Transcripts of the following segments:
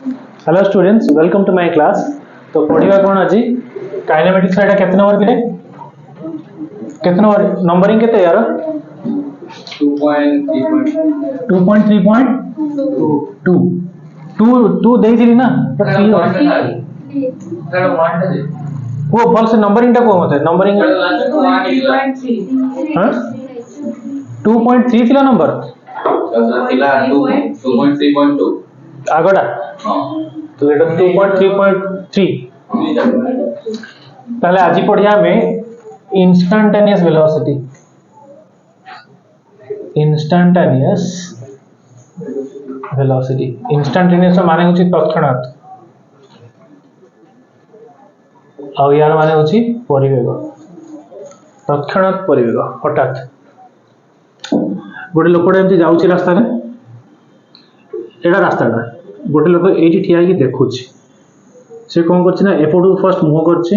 Hello students, welcome to my class. तो पढ़िबा कोन आज काइनेमेटिक्स एटा केते नंबर पिले केते नंबर नंबरिंग केते यार 2.3.2 2 देइथिली ना तो 3 वो फॉल से नंबरिंग टा को मते नंबरिंग 2.3 थिला नंबर थिला 2.3.2 आगोटा तो एटा 2.3.3 ताले आज पढ़िया में इंस्टैंटेनियस वेलोसिटी इंस्टैंटेनियस माने होची तत्क्षणात आ यार माने होची परिवेग तत्क्षणात परिवेग हठात गोटे लोकटा एमती जाउची रास्ता रे एटा रास्ताटा गोटे लोक एठी ठिया कि देखुची से कौन करछि ना एपटू फर्स्ट मुह करछि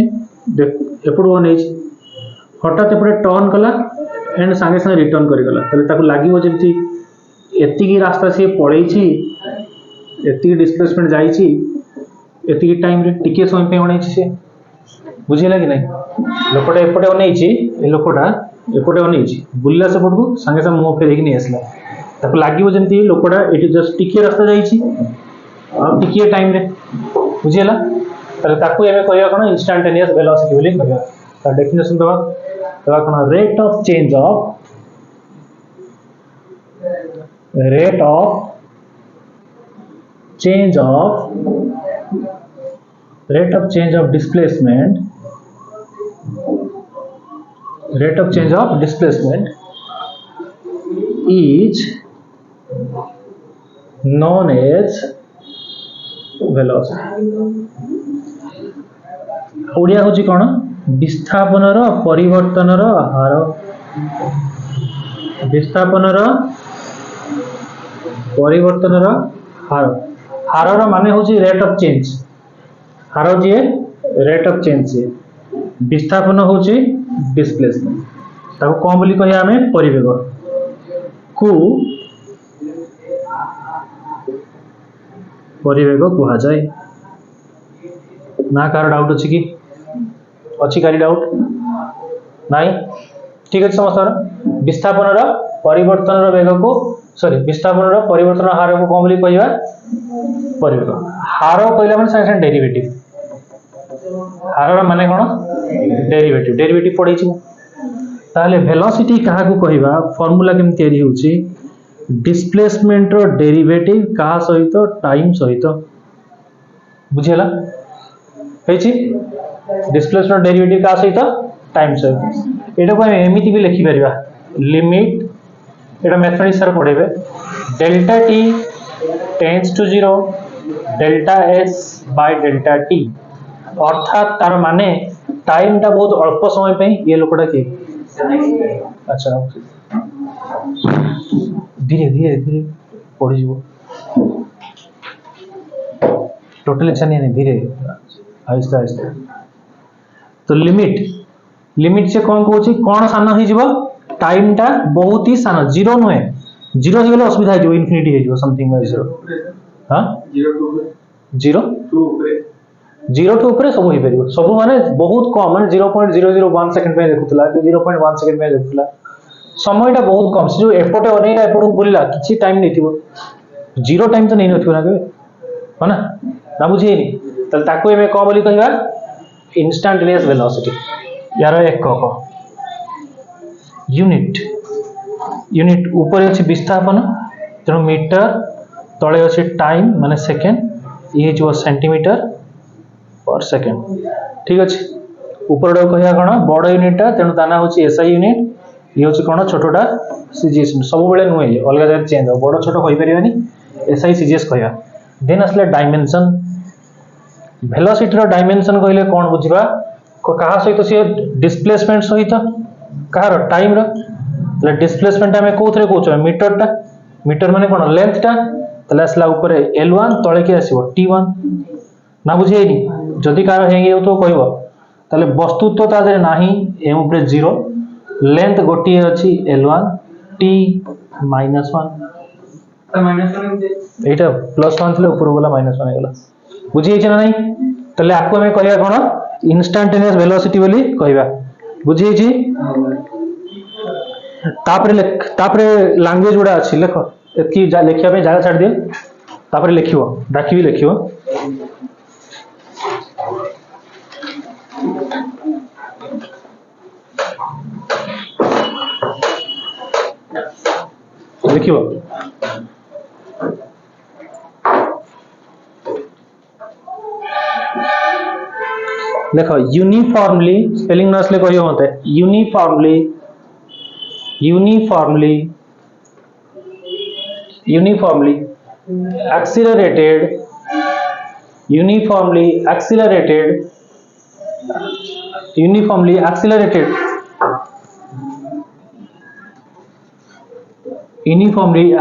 एपटू अनेछि हठात एपटे टर्न कला एंड संगे संगे रिटर्न करि गला तले ताकू लागिवो जेमति एतिकी रास्ता से पळेछि एतिकी डिस्प्लेसमेंट जाइछि एतिकी टाइम रे टिके समय पे अनेछि से बुझिला कि नै लोकटा एपटे अनेछि ए लोकटा एपटे अनेछि बुल्ला से पडू संगे संगे मुह फेरि कि नै आसला ताकू लागिवो जेमति लोकटा एटी जस्ट टिके रास्ता जाइछि आ टिके टाइम रे बुझिला तले ताकू एमे कहया कोन इंस्टैंटेनियस वेलोसिटी बोली कहया ता डेफिनेशन दवा कोन rate of change of displacement is known as velocity Odia होची कोन विस्थापनर परिवर्तनर हार हारर माने होची रेट ऑफ चेंज हार जे रेट ऑफ चेंज विस्थापन होची डिस्प्लेसमेंट ताको कोन बोली कहया हमें परिवेग को परिवेग कहा जाए ना कार डाउट अछि कि अच्छी कारी डाउट नाई ठीक है समस्त विस्थापन परिवर्तन वेग को विस्थापन परिवर्तन हार को कौन बोली कहवा परिवेग हार कहला माने संगे डेरिवेटिव हार माने कोन डेरिवेटिव पढ़ी ताले वेलोसिटी कहा को कहवा फार्मूला केम तयारी होची डिस्प्लेसमेंट रो डेरिवेटिव का सहित टाइम सहित बुझिला हेची डिस्प्लेसमेंट डेरिवेटिव का सहित टाइम सहित एटा को हम एमिति भी लिखि परिबा लिमिट एटा मैथमेटिक्स सर पढेबे delta T tends to 0 delta S by delta T अर्थात तार माने टाइम टा बहुत अल्प समय पे ये लोकटा के अच्छा धीरे धीरे पढ़ी जीवो टोटल अच्छा नहीं धीरे आहिस्ता आहिस्ता तो लिमिट से कौन कहूची कौन सान हो जीवो टाइम टा बहुत ही सान जीरो नुहे जीरो हो गले असुविधा हो इनफिनिटी हो जीवो समथिंग बाय जीरो हां जीरो टू ऊपर सब हो परिबो सब माने बहुत कम माने 0.001 सेकंड पे देखुतला कि 0.1 सेकंड पे देखुतला समयटा बहुत कम से जो एपटे अनेला एपटू बुलला किछि टाइम नैथिबो जीरो टाइम तो नै नथिबो ना के है ना बुझेनी तल ताको एमे को बोली कहबा इंस्टैंटेनियस वेलोसिटी यार एक कह यूनिट ऊपर अछि विस्थापन तेणु मीटर तळे अछि टाइम माने सेकंड ये जो सेंटीमीटर पर सेकंड ठीक अछि ऊपर कहया कोन बड़ यूनिटटा तेणु ताना होछि एसआई यूनिट ये होछि कोन छोटोटा सीजीएस सब बेले नुहे अलग जगह चेंज हो बड़ छोट होई परिबानी एसआई सीजीएस कहया देन असले डायमेंशन वेलोसिटी रो डायमेंशन कहले कोन बुझिबा कहा सहित से डिस्प्लेसमेंट सहित कहार टाइम रो डिस्प्लेसमेंट हमें कोथरे कहउछ मीटर माने कोन लेंथ टा तले असला ऊपर L1 तळे के आसीबो T1 ना बुझेनी जदि कार हेंगे तो कहबो तले वस्तु तो तादे नाही एम ऊपर 0 लेंथ गोटी अछि L1 T -1 এইটা +1 ছিল উপর গলা -1 গলা বুঝি হইছে না নাই তাহলে আকু আমি কহিবা কোন ইনস্টাंटेनियस वेलोसिटी बोली कहिबा बुझी छी तापरे लैंग्वेज गुडा अछि लेखो एतकी लेखिया पे जागा छाड़ दियो तापरे लिखियो डाकिबी लिखियो लिखियो देखो यूनिफॉर्मली स्पेलिंग नसले कहियो मते uniformly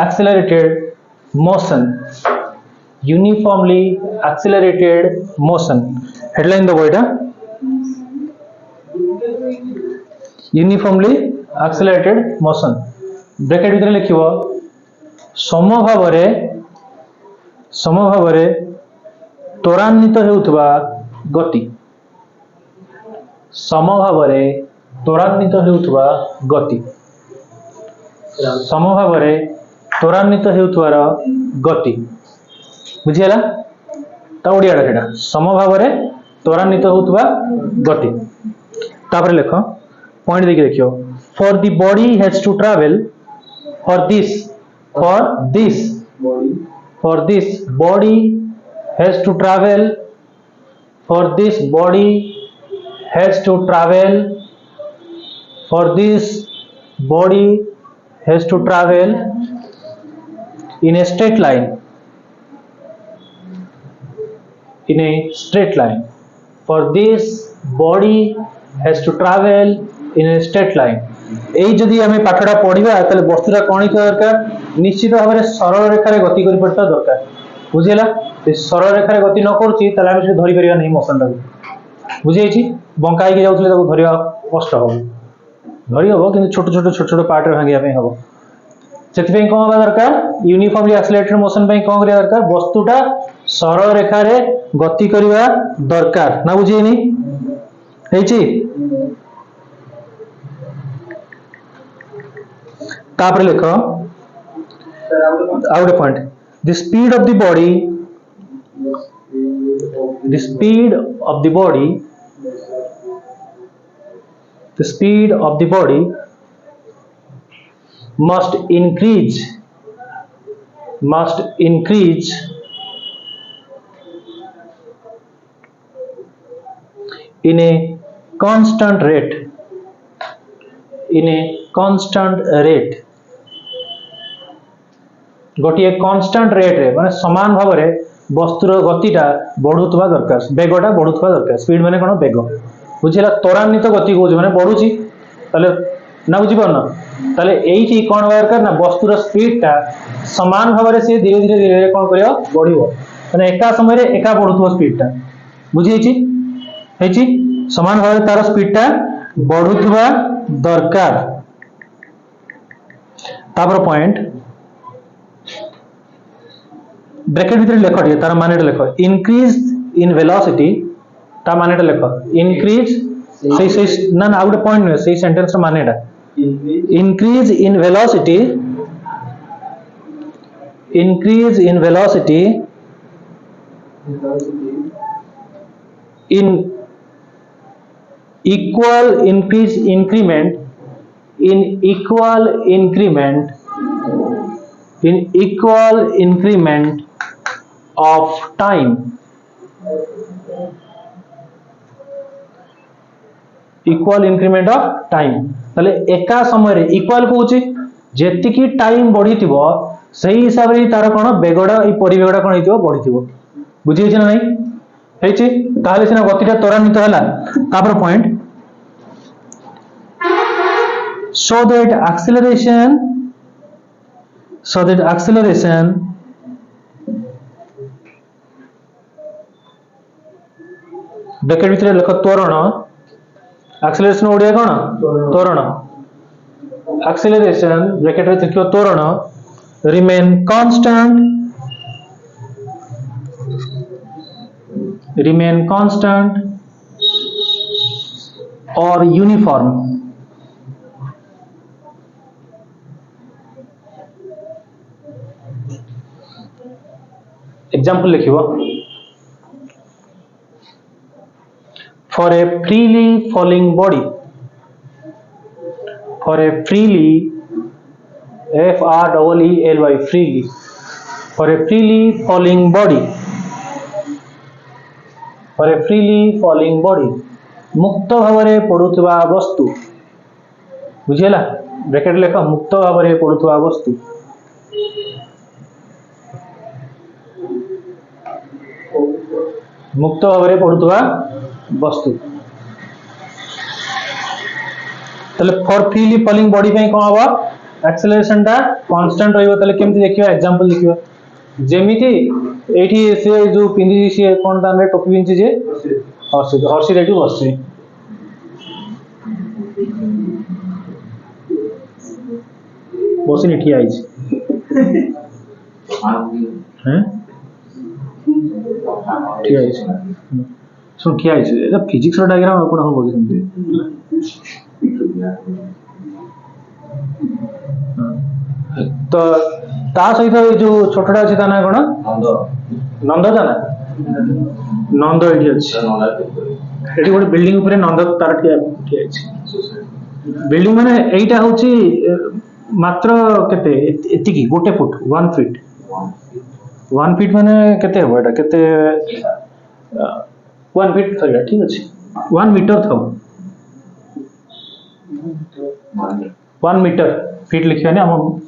accelerated uniformly accelerated motion headline दो बेटा uniformly accelerated motion ब्रैकेट भीतर लिखिबो समभावरे त्वरान्वित हेउथबा गति समभावरे त्वरान्वित हेउथबा गति समभावरे त्वरान्वित हेउथबार गति बुझियला ता ओडियाडा सेटा समभावरे त्वरान्वित होउथबा गति तापर लेखो पॉइंट देखि देखियो for the body has to travel for this body has to travel in a straight line for this body has to travel in a straight line एई जदि हमें पाठटा पढिबा तले वस्तुटा कोन हित दरकार निश्चित भाबरे सरल रेखा रे गति करि पड़ता दरकार बुझिला ए सरल रेखा रे गति न करछि तले हम से धरि परिया नहीं मोशन टा बुझै छी बंकाई के जाउथले ताको धरिया कष्ट हो धरि हो किंतु छोट छोट पार्ट रे भांगिया पे हो सेति कोन होबा दरकार यूनिफॉर्मली एक्सेलरेटेड मोशन पे कोन करिया दरकार वस्तुटा सरल रेखा रे गति करिवा दरकार ना बुझिएनी हेची तापर लिखो out point the speed of the body must increase in a constant rate गोटे कांस्टेंट रेट रे माने समान भाव रे वस्तुर गतिटा बढ़ुतबा दरकार वेगटा बढ़ुतबा दरकार स्पीड माने कोन वेग बुझिला त्वरान्वित गति को माने बढ़ुची तले ना बुझी परना तले एठी कोन दरकार ना वस्तुर स्पीडटा समान भाव रे से धीरे धीरे कोन करियो बढ़िबो माने एका समय रे एका बढ़ुतबो स्पीडटा बुझिएची हेची समान भाव रे तार स्पीडटा बढ़ुतबा दरकार तापर पॉइंट ब्रैकेट भीतर लिखो दिए तार मानेटा लिखो इंक्रीज इन वेलोसिटी ता मानेटा लिखो इंक्रीज सही ना ना आउट पॉइंट नै सही सेंटेंस रा मानेटा increase in velocity in equal increment of time तले एका समय रे इक्वल कहूची जेतिकी टाइम बढ़िथिबो सही हिसाब रे तार कोन बेगडा ई परिवेगडा कोन हिथिबो बढ़िथिबो बुझि छै ना नै हेछि ताले सिना गतिटा त्वरान्वित हला तापर point so that acceleration bracket भीतर लिख त्वरण एक्सेलरेशन ओडिया कोन त्वरण एक्सेलरेशन ब्रैकेट रे लिखियो त्वरण remain constant, or uniform. Example लिखिबो. For a freely falling body, for a freely, F-R-E-E-L-Y, freely, for a freely falling body, for a freely falling body, मुक्त भावरे पड़ुथबा वस्तु, बुझिला, bracket लेख, मुक्त भावरे पड़ुथबा वस्तु, मुक्त भावरे पड़ुथबा वस्तु. तले फॉर फ्रीली फॉलिंग बॉडी पे कोन हबो, एक्सेलरेशन टा कांस्टेंट रहइबो. तले केमति देखिबा, एग्जांपल लिखिबा. जेमिति एठी से जो पिंदी से कोन ताने टोपी पिंची जे हर्षी रेडी बसछि. बसिनी ठिया आइछि. हैं ठिया आइछि. सुन ठिया आइछि. एटा फिजिक्स रो डायग्राम आपण हो बगि समझे. तो ता सहित जो छोटटा अछि ता ना कोन, नंद जाना, नंद एठी अछि. एठी गोटे बिल्डिंग ऊपर नंद तार ठिया अछि. बिल्डिंग माने एइटा होछि मात्र केते एतिकी गोटे फुट 1 फीट. 1 फीट माने केते हो एटा, केते 1 फीट थइला. ठीक अछि. 1 मीटर थाउ, 1 मीटर फीट लिखिया ने हम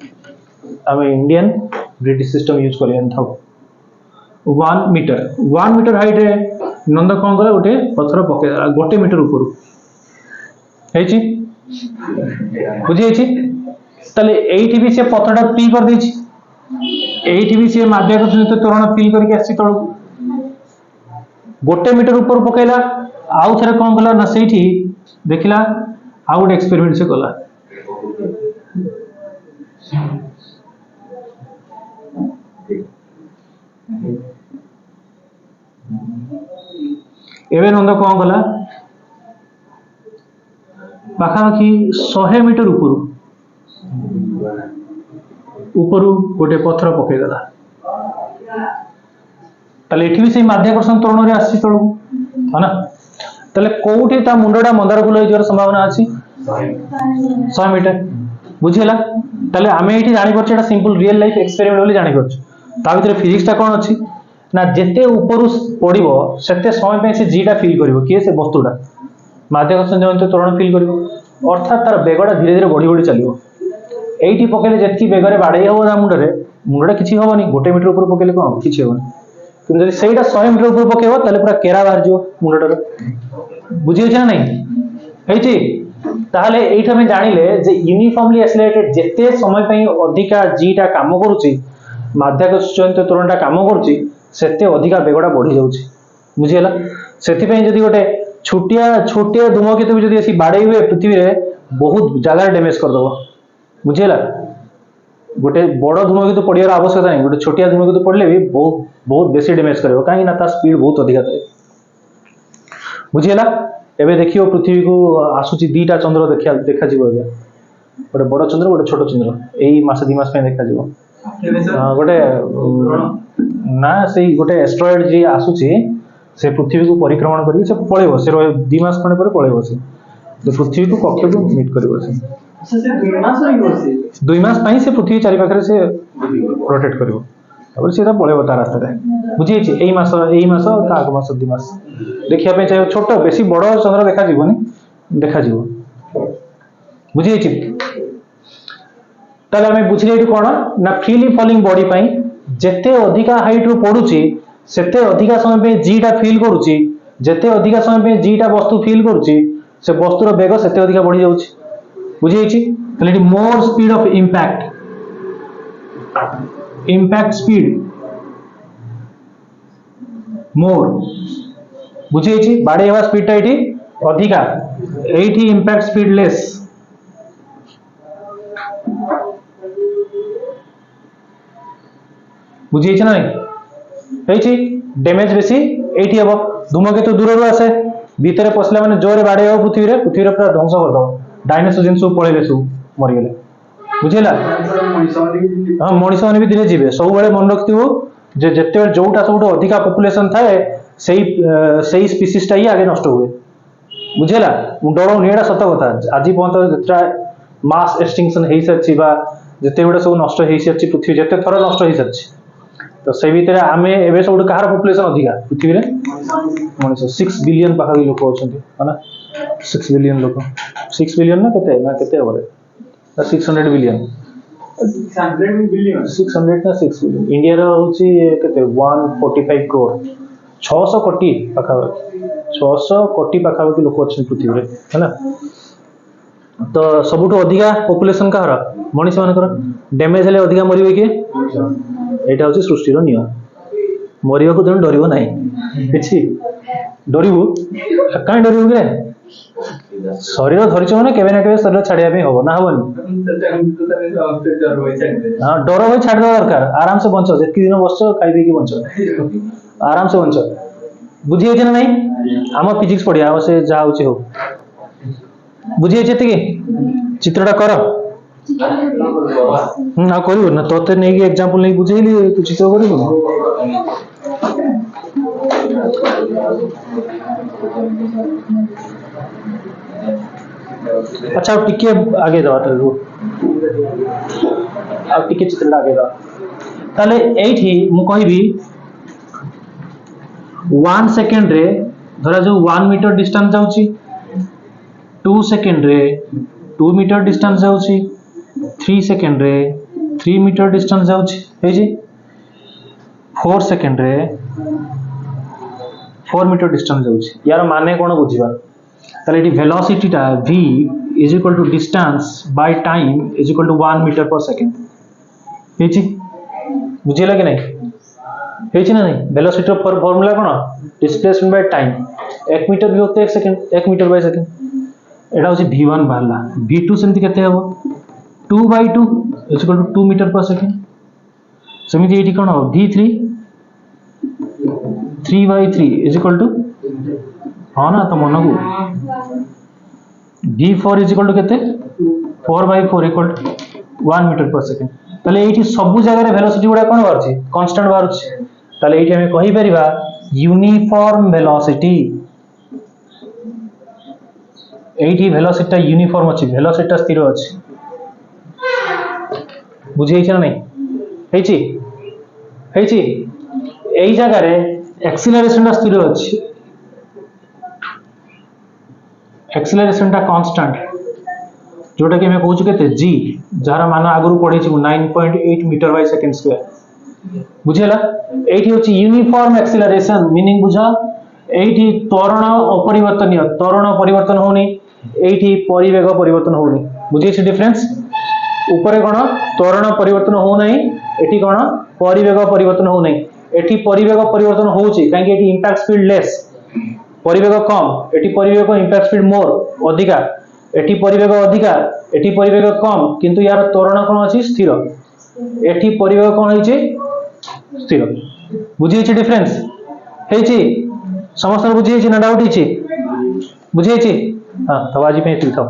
इंडियन ब्रिटिश सिस्टम यूज करियन थाउ. 1 मीटर हाइट रे नंद कोन कला, गोटे पत्थर पके गोटे मीटर ऊपर हेछि. बुझि हेछि. तले एइठी भी से पत्थरटा फिल कर देछि. एइठी भी से माध्यक सहित त्वरण फिल करके आसी तळ गोटे मीटर ऊपर पकेला. आउ थरे कोन कला ना, सेठी देखिला आउ गोटे एक्सपेरिमेंट से कला. एबे नंद कोन कला, पाखापाखि 100 मीटर ऊपर गोटे पत्थर पकई देला. ताले एठी भी से माध्याकर्षण त्वरण रे आसी तळु हना. ताले कोउठी ता मुंडडा मंदार फुल होइजर संभावना अछि 100 मीटर. बुझिला. ताले आमे एठी जानि परछ, एटा सिंपल रियल लाइफ एक्सपेरिमेंट बोली जानि परछ. ता भितर फिजिक्स ता कोन अछि ना, जेते ऊपर पड़िबो सेते समय पे से जीटा फील करिवो. के से वस्तुडा माध्याकर्षण जनित त्वरण फील करिवो, अर्थात तार बेगडा धीरे धीरे बढ़ी बढ़ी चलिवो. एइठी पकेले जेतकी बेगरे बाडै हो ना मुंडरे किछि होबनी. गोटे मीटर ऊपर पकेले कोन किछि होबनी. किंतु जदि सेइटा 100 मीटर ऊपर पकेबो ताले पूरा केरा बाहर जिवो मुंडडर. बुझि छै ना नहीं हेछि. ताहले एइठ हम जानिले जे यूनिफॉर्मली एक्सेलरेटेड जेते समय पे अधिका जीटा काम करूची, माध्याकर्षण जनित त्वरणटा काम करूची, सेते अधिका बेगडा बढ़ी जाउची. बुझिला. सेति पे जदि गोटे छोटिया धूमकेतु भी जदि बाड़े हुए पृथ्वी रे बहुत जगह डैमेज कर दबो. बुझिला. गोटे बड़ धूमकेतु पड़ियार आवश्यकता नहीं. गोटे छोटिया धूमकेतु पड़ले भी बहुत बेसी डैमेज करबो, काहे ना ता स्पीड बहुत अधिका थाए. बुझिला. एबे देखियो पृथ्वी को आसुची दीटा चंद्र देखा जिवो. एबे गोटे बड़ चंद्र, गोटे छोट चंद्र एई मास 2 मास पे देखा जिवो. गोटे ना सेई गोटे एस्ट्रॉइड जी आसुची, से पृथ्वी को परिक्रमण करी से पळेबो. से 2 मास खणे पर पळेबो. से पृथ्वी को कक्ष को मीट करिवो. से 2 मास पई से पृथ्वी चारि पाखरे से रोटेट करिवो. अब सीधा पळेबो तार रास्ता रे. बुझी छि. एई मास ता आग मास 2 मास देखिया पे चाहे छोट बेसी बड़ चंद्र देखा जिवोनी, देखा जिवो. बुझी छि. ताले हमें बुझिले एठी कोन ना, फ्रीली फॉलिंग बॉडी पई जेते अधिका हाइट रो पडुची सेते अधिका समय पे जीटा फील करूची. जेते अधिका समय पे जीटा वस्तु फील करूची, से वस्तुर बेग सेते अधिका बढ़ी जाउची. बुझी छि. ताले एठी मोर स्पीड ऑफ इम्पैक्ट स्पीड मोर. बुझी छि. बाडे हेवा स्पीड ता एठी अधिका, एठी इम्पैक्ट स्पीड लेस. बुझी ना नहीं डैमेज बेसी एठी हबो धूमकेतु दूर आसे भीतर पसला माने जोरे बाड़े हो पृथ्वी रे पूरा ध्वंस कर दो डायनासोर जिन सब पळेले सब मरि गेले बुझिला हां मनीष माने भी धीरे जीवे सब बेले मन रखथिबो जे जत्ते बेले जोटा सबटो अधिका पॉपुलेशन थाए सेही स्पीसीज टा ही आगे नष्ट हुए बुझिला डरो निएडा सत कथा आज पर्यंत जेत्रा मास एक्सटिंक्शन हेई सरछि बा जत्ते बेले सब नष्ट हेई सरछि पृथ्वी जत्ते थर नष्ट हेई सरछि तो से भीतर आमे एबे सब कहार पॉपुलेशन अधिका पृथ्वी रे मनीष 6 बिलियन पाखा लोक अछंती है ना 6 बिलियन लोक 6 बिलियन ना केते होबे 600 बिलियन 600 बिलियन 600 ना 6 बिलियन इंडिया रो होची केते 145 करोड़ 600 कोटी पाखा 600 कोटी पाखा की लोक अछन पृथ्वी रे है ना तो सबुठो अधिका पॉपुलेशन कहार मनीष मानकर डैमेज हेले अधिका मरिबे कि एटा होची सृष्टि रो नियम मरिबा को जण डरिबो नाही किछि डरिबो काई डरिबो के शरीर धरिछ माने केबे ना केबे शरीर छाडिया पे होबो ना होबनी हां डर होय छाड दो दरकार आराम से बंचो जेति दिन बसो खाइ पी के बंचो आराम से बंचो बुझी छै ना नहीं हम फिजिक्स पढिया हम से जा होची हो बुझी छै कि चित्रटा कर ना करू ना तोते नहीं कि एग्जांपल नहीं बुझेली तू चित्र करू अच्छा अब टिके आगे जाओ तो अब टिके चित्रटा आगे जाओ ताले एठी मु कहबी 1 सेकंड रे धरा जो 1 मीटर डिस्टेंस जाउची 2 सेकंड रे 2 मीटर डिस्टेंस जाउची 3 सेकंड रे 3 मीटर डिस्टेंस जाउची हे जी 4 सेकंड रे 4 मीटर डिस्टेंस जाउची यार माने कोन बुझिबा ताले एटी वेलोसिटी टा v is equal to distance by time is equal to 1 metre पर सेकंड हे जी बुझिला कि नहीं हे छी ना नहीं वेलोसिटी रो फार्मूला कोन डिस्प्लेसमेंट बाय टाइम 1 मीटर भी होते 1 सेकंड 1 मीटर बाय सेकंड एटा होची v1 बाहरला v2 सेमति केते हबो 2/2 इज इक्वल टू 2 मीटर पर सेकंड सेमिति एटी कोन हो v3 3/3 इज इक्वल टू हां ना तो मन को v4 इज इक्वल टू केते 4/4 इक्वल टू 1 मीटर पर सेकंड ताले एठी सब जगह रे वेलोसिटी गुडा कोन बारछि कांस्टेंट बारछि ताले एठी हमें कहि परिबा यूनिफॉर्म वेलोसिटी एठी वेलोसिटी टा यूनिफॉर्म अछि वेलोसिटी टा स्थिर अछि बुझै छै नै हेछि एई जगह रे एक्सीलरेशन टा स्थिर अछि एक्सीलरेशन टा कांस्टेंट जोटा कि हमें कहूँ के जी जार मान आगु पढ़ी 9.8 मीटर बाय सेकंड स्क्वायर बुझेला एठी होची यूनिफॉर्म एक्सीलरेशन मीनिंग बुझा एठी त्वरण अपरिवर्तनीय त्वरण परिवर्तन होनी एठी परिवेग परिवर्तन होनी बुझे छी डिफरेंस ऊपर कोन त्वरण परिवर्तन हो नहीं एठी कोन परिवेग परिवर्तन हो नहीं एठी परिवेग परिवर्तन होची काहे कि एठी इंपैक्ट स्पीड लेस परिवेग कम एठी परिवेग इंपैक्ट स्पीड मोर अधिका एठी परिवेग अधिका एठी परिवेग कम किंतु यार त्वरण कोन अछि स्थिर एठी परिवेग कोन होइछि स्थिर बुझी छी डिफरेंस हेछि समस्त बुझी छी ना डाउट छी बुझी छी हां तो आज पे ठीक था।